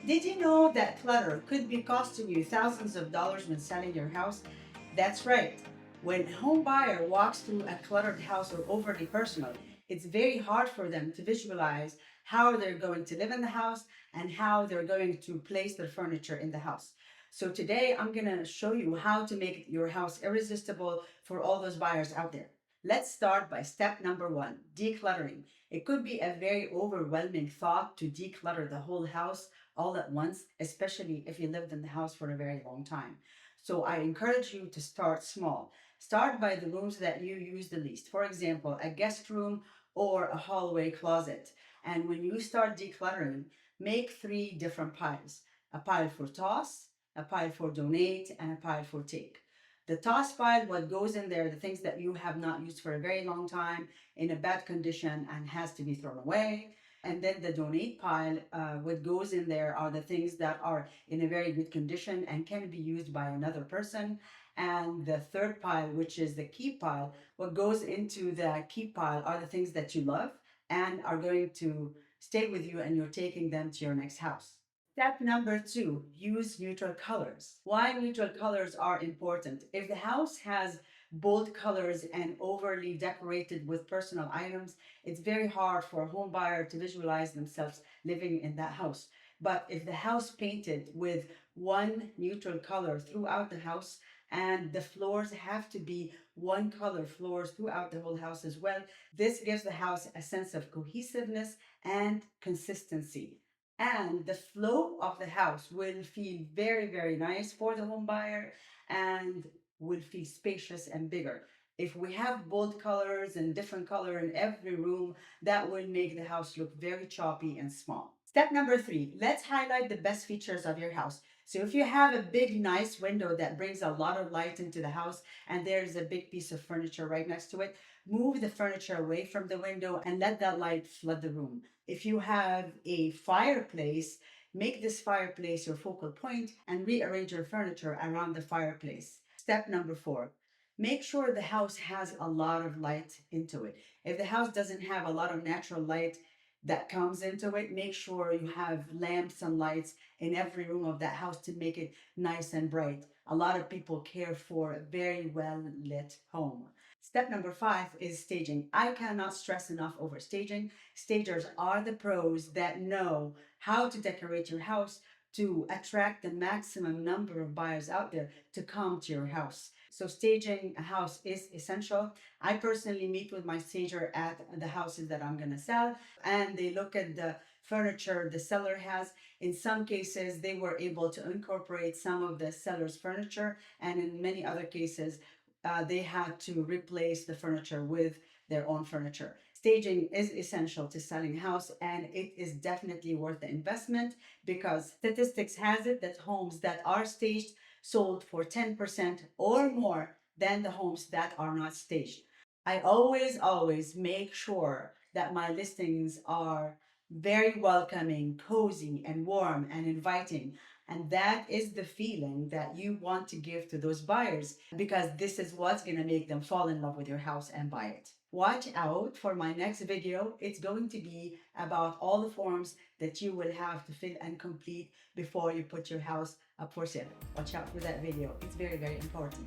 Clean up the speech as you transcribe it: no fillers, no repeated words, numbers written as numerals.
Did you know that clutter could be costing you thousands of dollars when selling your house? That's right. When a home buyer walks through a cluttered house or overly personal, it's very hard for them to visualize how they're going to live in the house and how they're going to place their furniture in the house. So today I'm going to show you how to make your house irresistible for all those buyers out there. Let's start by step number one, decluttering. It could be a very overwhelming thought to declutter the whole house all at once, especially if you lived in the house for a very long time. So I encourage you to start small. Start by the rooms that you use the least. For example, a guest room or a hallway closet. And when you start decluttering, make three different piles: a pile for toss, a pile for donate, and a pile for take. The toss pile, what goes in there, the things that you have not used for a very long time, in a bad condition and has to be thrown away. And then the donate pile, what goes in there are the things that are in a very good condition and can be used by another person. And the third pile, which is the keep pile, what goes into the keep pile are the things that you love and are going to stay with you and you're taking them to your next house. Step number two, use neutral colors. Why neutral colors are important? If the house has bold colors and overly decorated with personal items, it's very hard for a home buyer to visualize themselves living in that house. But if the house painted with one neutral color throughout the house, and the floors have to be one color floors throughout the whole house as well, this gives the house a sense of cohesiveness and consistency. And the flow of the house will feel very, very nice for the home buyer and will feel spacious and bigger. If we have bold colors and different color in every room, that will make the house look very choppy and small. Step number three, let's highlight the best features of your house. So if you have a big, nice window that brings a lot of light into the house and there's a big piece of furniture right next to it, move the furniture away from the window and let that light flood the room. If you have a fireplace, make this fireplace your focal point and rearrange your furniture around the fireplace. Step number four, make sure the house has a lot of light into it. If the house doesn't have a lot of natural light that comes into it, make sure you have lamps and lights in every room of that house to make it nice and bright. A lot of people care for a very well lit home. Step number five is staging. I cannot stress enough over staging. Stagers are the pros that know how to decorate your house to attract the maximum number of buyers out there to come to your house. So staging a house is essential. I personally meet with my stager at the houses that I'm going to sell, and they look at the furniture the seller has. In some cases, they were able to incorporate some of the seller's furniture, and in many other cases, they had to replace the furniture with their own furniture. Staging is essential to selling a house, and it is definitely worth the investment because statistics has it that homes that are staged sold for 10% or more than the homes that are not staged. I always make sure that my listings are very welcoming, cozy, and warm and inviting. And that is the feeling that you want to give to those buyers because this is what's going to make them fall in love with your house and buy it. Watch out for my next video. It's going to be about all the forms that you will have to fill and complete before you put your house up for sale. Watch out for that video. It's very, very important.